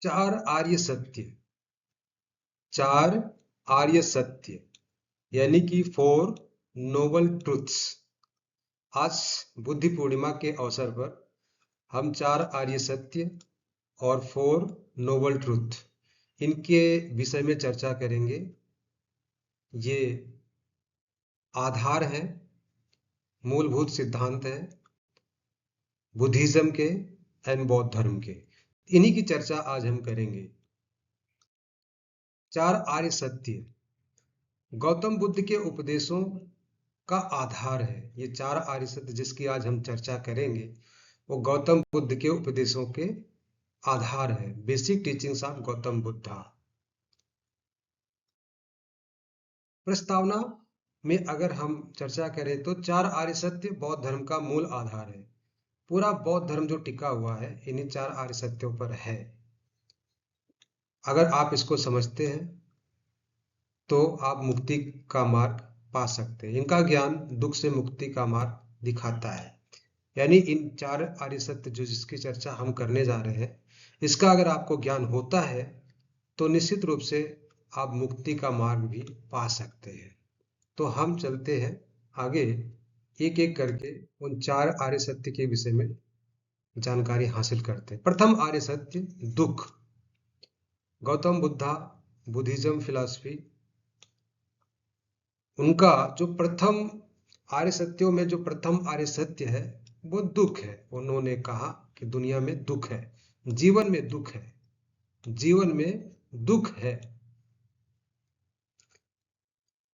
चार आर्य सत्य, चार आर्य सत्य यानी कि फोर नोबल ट्रुथ्स। आज बुद्धि पूर्णिमा के अवसर पर हम चार आर्य सत्य और फोर नोबल ट्रुथ इनके विषय में चर्चा करेंगे। ये आधार हैं, मूलभूत सिद्धांत हैं बुद्धिज्म के एंड बौद्ध धर्म के। इन्हीं की चर्चा आज हम करेंगे। चार आर्य सत्य गौतम बुद्ध के उपदेशों का आधार है। ये चार आर्य सत्य जिसकी आज हम चर्चा करेंगे वो गौतम बुद्ध के उपदेशों के आधार है। Basic teachings of Gautam Buddha. प्रस्तावना में अगर हम चर्चा करें तो चार आर्य सत्य बौद्ध धर्म का मूल आधार है। पूरा बौद्ध धर्म जो टिका हुआ है इन्हीं चार आर्य सत्यों पर है। अगर आप इसको समझते हैं तो आप मुक्ति का मार्ग पा सकते हैं। इनका ज्ञान दुख से मुक्ति का मार्ग दिखाता है। यानी इन चार आर्य सत्य जो जिसकी चर्चा हम करने जा रहे हैं इसका अगर आपको ज्ञान होता है तो निश्चित रूप से आप मुक्ति का मार्ग भी पा सकते हैं। तो हम चलते हैं आगे, एक एक करके उन चार आर्य सत्य के विषय में जानकारी हासिल करते हैं। प्रथम आर्य सत्य दुख। गौतम बुद्धा बुद्धिज्म फिलॉसफी उनका जो प्रथम आर्य सत्यों में जो प्रथम आर्य सत्य है वो दुख है। उन्होंने कहा कि दुनिया में दुख है, जीवन में दुख है, जीवन में दुख है।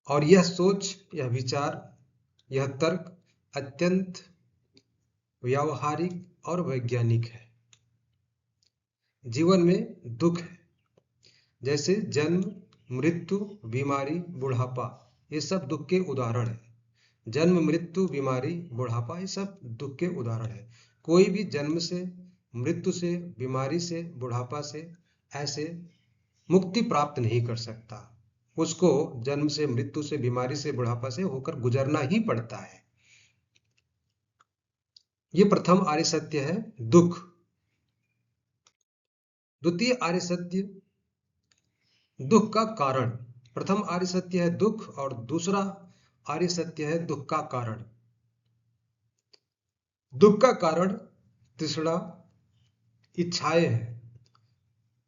और यह सोच, यह विचार, यह तर्क अत्यंत व्यावहारिक और वैज्ञानिक है। जीवन में दुख है जैसे जन्म, मृत्यु, बीमारी, बुढ़ापा, ये सब दुख के उदाहरण है। जन्म, मृत्यु, बीमारी, बुढ़ापा ये सब दुख के उदाहरण है। कोई भी जन्म से, मृत्यु से, बीमारी से, बुढ़ापा से ऐसे मुक्ति प्राप्त नहीं कर सकता। उसको जन्म से, मृत्यु से, बीमारी से, बुढ़ापा से होकर गुजरना ही पड़ता है। ये प्रथम आर्य सत्य है दुख। द्वितीय आर्य सत्य दुख का कारण। प्रथम आर्य सत्य है दुख और दूसरा आर्य सत्य है दुख का कारण। दुख का कारण तृष्णा, इच्छाएं हैं।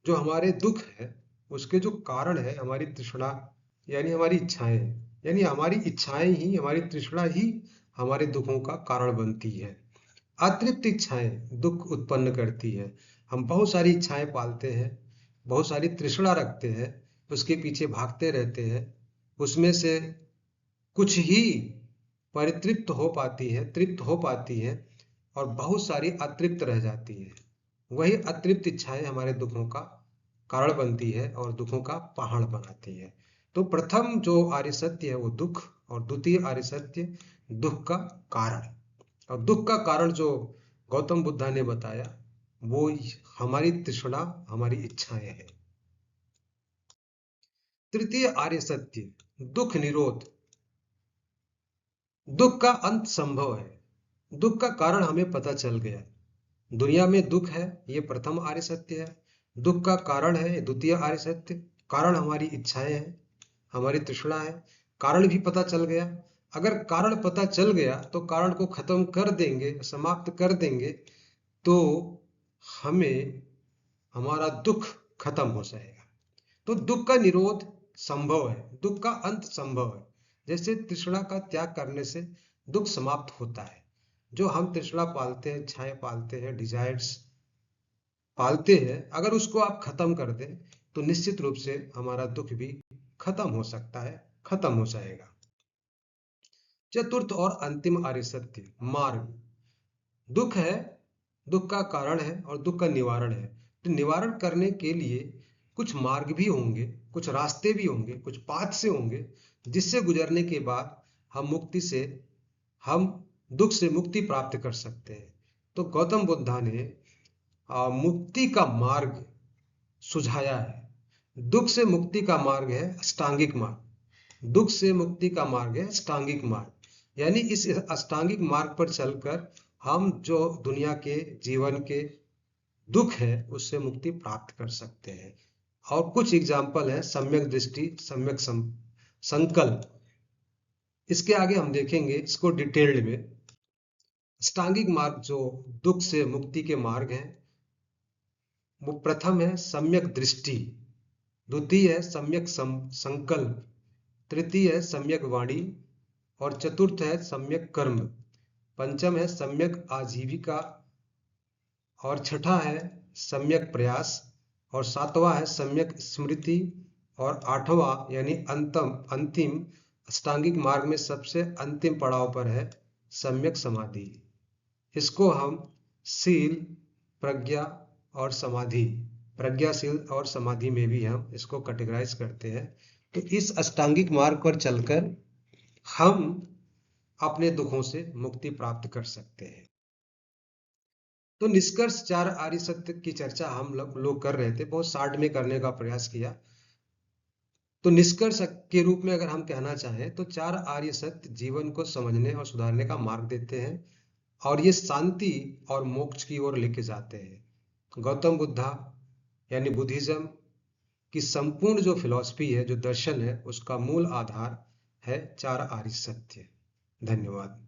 जो हमारे दुख है उसके जो कारण है हमारी तृष्णा यानी हमारी इच्छाएं, यानी हमारी इच्छाएं ही, हमारी तृष्णा ही हमारे दुखों का कारण बनती है। अतृप्त इच्छाएं दुख उत्पन्न करती है। हम बहुत सारी इच्छाएं पालते हैं, बहुत सारी तृष्णा रखते हैं, उसके पीछे भागते रहते हैं। उसमें से कुछ ही परितृप्त हो पाती है, तृप्त हो पाती है और बहुत सारी अतृप्त रह जाती है। वही अतृप्त इच्छाएं हमारे दुखों का कारण बनती है और दुखों का पहाड़ बनाती है। तो प्रथम जो आर्य सत्य है वो दुख और द्वितीय आर्य सत्य दुख का कारण। और दुख का कारण जो गौतम बुद्धा ने बताया वो हमारी तृष्णा, हमारी इच्छाएं हैं। तृतीय आर्य सत्य दुख निरोध। दुख का अंत संभव है। दुख का कारण हमें पता चल गया। दुनिया में दुख है, ये प्रथम आर्य सत्य है। दुख का कारण है द्वितीय आर्य सत्य। कारण हमारी इच्छाएं हैं, हमारी तृष्णा है। कारण भी पता चल गया। अगर कारण पता चल गया तो कारण को खत्म कर देंगे, समाप्त कर देंगे तो हमें हमारा दुख खत्म हो जाएगा। तो दुख का निरोध संभव है, दुख का अंत संभव है। जैसे तृष्णा का त्याग करने से दुख समाप्त होता है। जो हम तृष्णा पालते हैं, इच्छाएं पालते हैं, डिजायर्स पालते हैं, अगर उसको आप खत्म कर दें तो निश्चित रूप से हमारा दुख भी खत्म हो सकता है, खत्म हो जाएगा। चतुर्थ और अंतिम आर्य सत्य मार्ग। दुख है, दुख का कारण है और दुख का निवारण है। तो निवारण करने के लिए कुछ मार्ग भी होंगे, कुछ रास्ते भी होंगे, कुछ पाथ से होंगे जिससे गुजरने के बाद हम दुख से मुक्ति प्राप्त कर सकते हैं। तो गौतम बुद्धा ने मुक्ति का मार्ग सुझाया है। दुख से मुक्ति का मार्ग है अष्टांगिक मार्ग। दुख से मुक्ति का मार्ग है अष्टांगिक मार्ग। यानी इस अष्टांगिक मार्ग पर चलकर हम जो दुनिया के जीवन के दुख है उससे मुक्ति प्राप्त कर सकते हैं। और कुछ एग्जाम्पल है सम्यक दृष्टि, सम्यक संकल्प। इसके आगे हम देखेंगे इसको डिटेल्ड में। अष्टांगिक मार्ग जो दुख से मुक्ति के मार्ग हैं, वो प्रथम है सम्यक दृष्टि, द्वितीय है सम्यक संकल्प, तृतीय है सम्यक वाणी और चतुर्थ है सम्यक कर्म, पंचम है सम्यक आजीविका और छठा है सम्यक प्रयास और सातवां है सम्यक स्मृति और आठवां यानी अंतिम अष्टांगिक मार्ग में सबसे अंतिम पड़ाव पर है सम्यक समाधि। इसको हम शील, प्रज्ञा और समाधि, प्रज्ञाशील और समाधि में भी हम इसको कैटेगराइज करते हैं। तो इस अष्टांगिक मार्ग पर चलकर हम अपने दुखों से मुक्ति प्राप्त कर सकते हैं। तो निष्कर्ष चार आर्य सत्य की चर्चा हम लोग कर रहे थे, बहुत शार्ट में करने का प्रयास किया। तो निष्कर्ष के रूप में अगर हम कहना चाहें तो चार आर्य सत्य जीवन को समझने और सुधारने का मार्ग देते हैं और ये शांति और मोक्ष की ओर लेके जाते हैं। गौतम बुद्धा यानी बुद्धिज्म की संपूर्ण जो फिलॉसफी है, जो दर्शन है, उसका मूल आधार है चार आर्य सत्य। धन्यवाद।